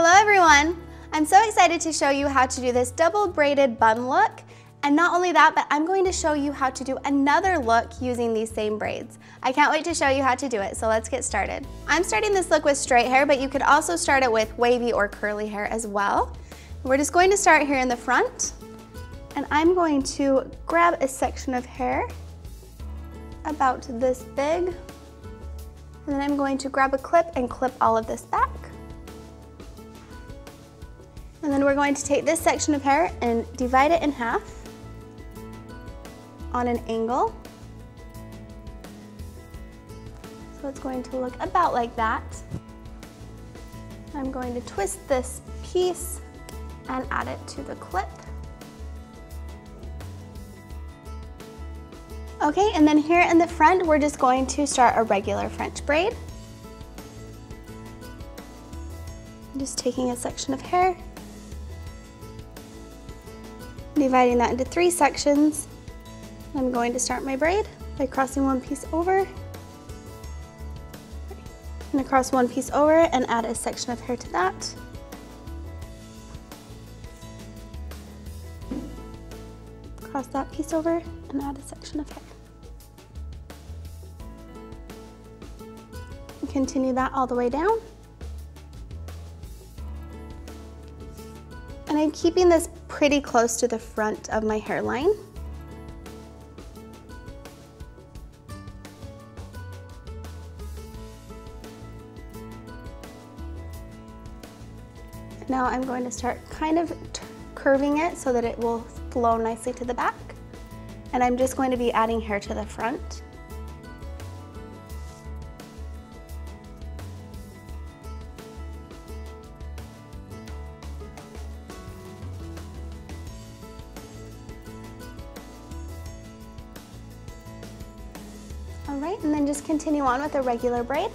Hello everyone! I'm so excited to show you how to do this double braided bun look. And not only that, but I'm going to show you how to do another look using these same braids. I can't wait to show you how to do it, so let's get started. I'm starting this look with straight hair, but you could also start it with wavy or curly hair as well. We're just going to start here in the front, and I'm going to grab a section of hair about this big, and then I'm going to grab a clip and clip all of this back. And then we're going to take this section of hair and divide it in half on an angle. So it's going to look about like that. I'm going to twist this piece and add it to the clip. Okay, and then here in the front, we're just going to start a regular French braid. I'm just taking a section of hair, dividing that into 3 sections. I'm going to start my braid by crossing one piece over, and across one piece over and add a section of hair to that. Cross that piece over and add a section of hair. And continue that all the way down. And I'm keeping this pretty close to the front of my hairline. Now I'm going to start kind of curving it so that it will flow nicely to the back. And I'm just going to be adding hair to the front. All right, and then just continue on with a regular braid.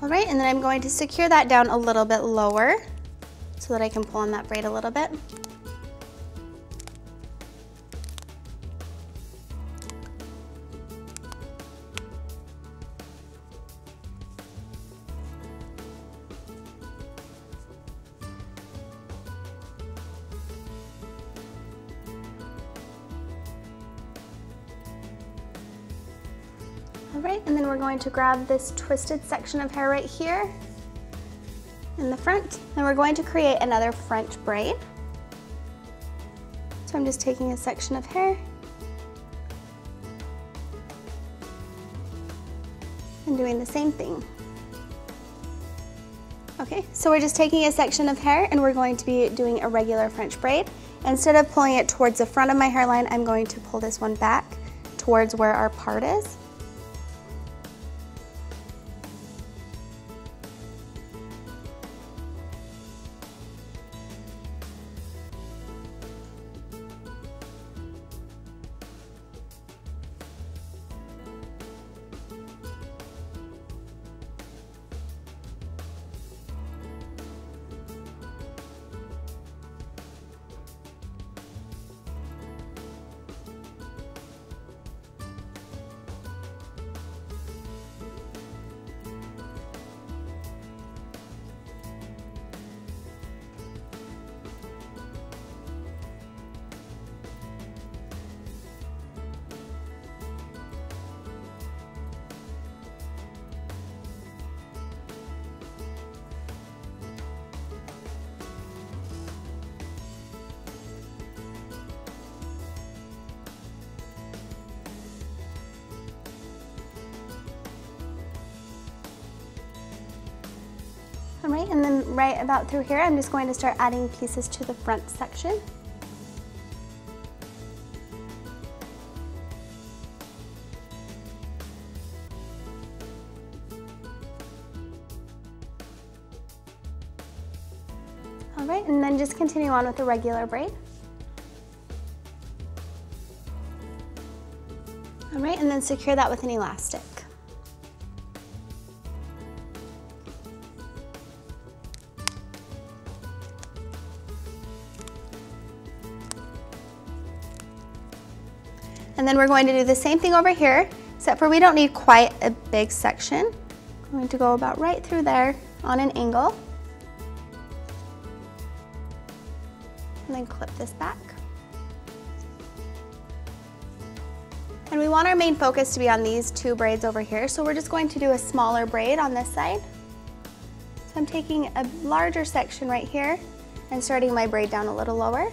All right, and then I'm going to secure that down a little bit lower so that I can pull on that braid a little bit. All right, and then we're going to grab this twisted section of hair right here in the front, and we're going to create another French braid. So I'm just taking a section of hair and doing the same thing. Okay, so we're just taking a section of hair and we're going to be doing a regular French braid. Instead of pulling it towards the front of my hairline, I'm going to pull this one back towards where our part is. All right, and then right about through here, I'm just going to start adding pieces to the front section. All right, and then just continue on with the regular braid. All right, and then secure that with an elastic. And then we're going to do the same thing over here, except for we don't need quite a big section. I'm going to go about right through there on an angle. And then clip this back. And we want our main focus to be on these two braids over here, so we're just going to do a smaller braid on this side. So I'm taking a larger section right here and starting my braid down a little lower.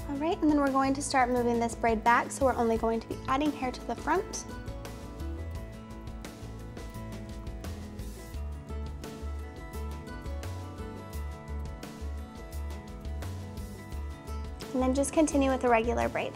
All right, and then we're going to start moving this braid back, so we're only going to be adding hair to the front. And then just continue with the regular braid.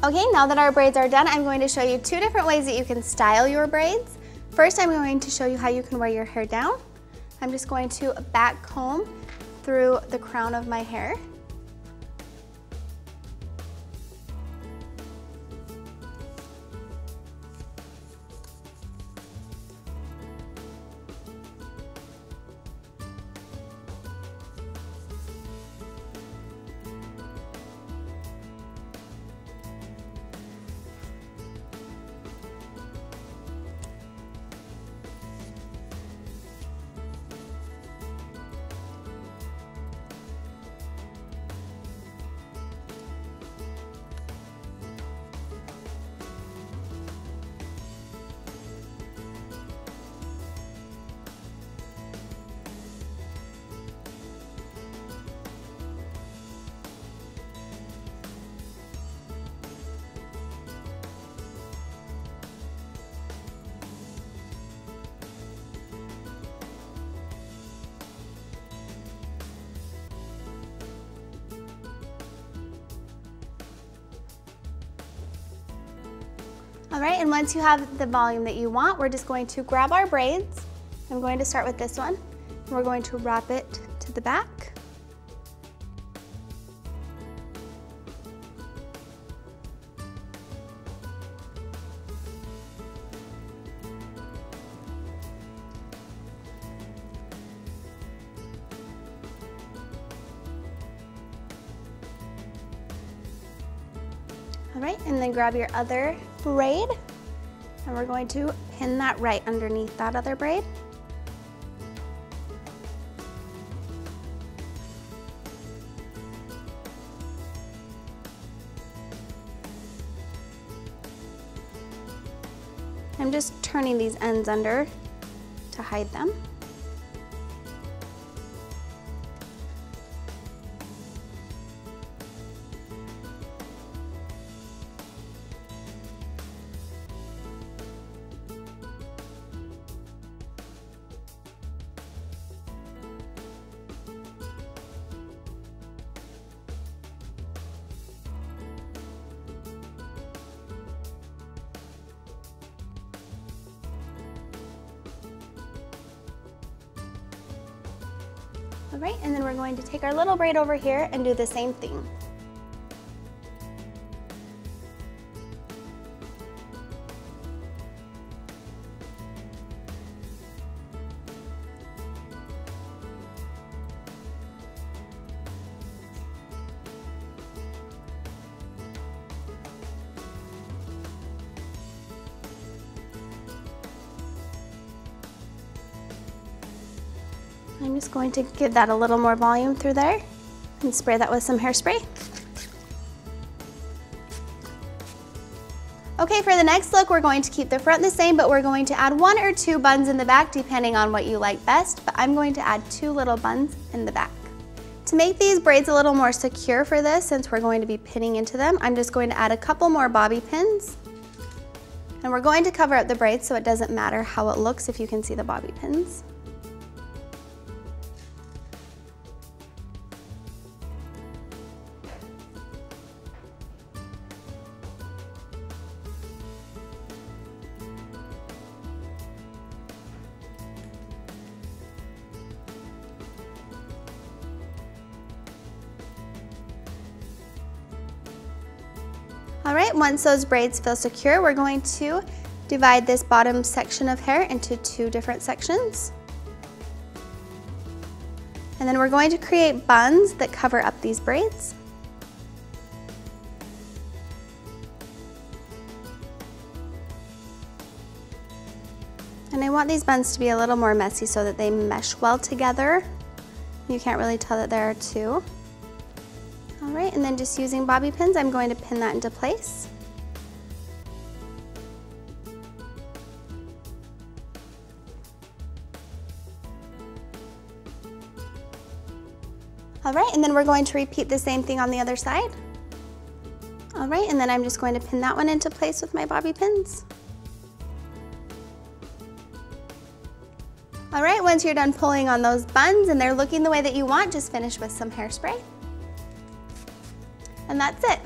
Okay, now that our braids are done, I'm going to show you two different ways that you can style your braids. First, I'm going to show you how you can wear your hair down. I'm just going to back comb through the crown of my hair. All right, and once you have the volume that you want, we're just going to grab our braids. I'm going to start with this one, and we're going to wrap it to the back. All right, and then grab your other braid, and we're going to pin that right underneath that other braid. I'm just turning these ends under to hide them. All right, and then we're going to take our little braid over here and do the same thing. I'm just going to give that a little more volume through there and spray that with some hairspray. Okay, for the next look, we're going to keep the front the same, but we're going to add 1 or 2 buns in the back, depending on what you like best, but I'm going to add 2 little buns in the back. To make these braids a little more secure for this, since we're going to be pinning into them, I'm just going to add a couple more bobby pins. And we're going to cover up the braids so it doesn't matter how it looks if you can see the bobby pins. All right, once those braids feel secure, we're going to divide this bottom section of hair into 2 different sections. And then we're going to create buns that cover up these braids. And I want these buns to be a little more messy so that they mesh well together. You can't really tell that there are 2. All right, and then just using bobby pins, I'm going to pin that into place. All right, and then we're going to repeat the same thing on the other side. All right, and then I'm just going to pin that one into place with my bobby pins. All right, once you're done pulling on those buns and they're looking the way that you want, just finish with some hairspray. And that's it.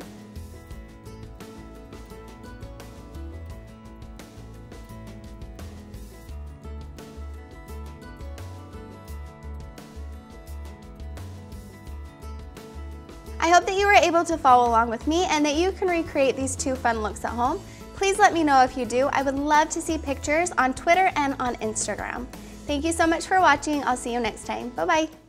I hope that you were able to follow along with me and that you can recreate these 2 fun looks at home. Please let me know if you do. I would love to see pictures on Twitter and on Instagram. Thank you so much for watching. I'll see you next time. Bye-bye.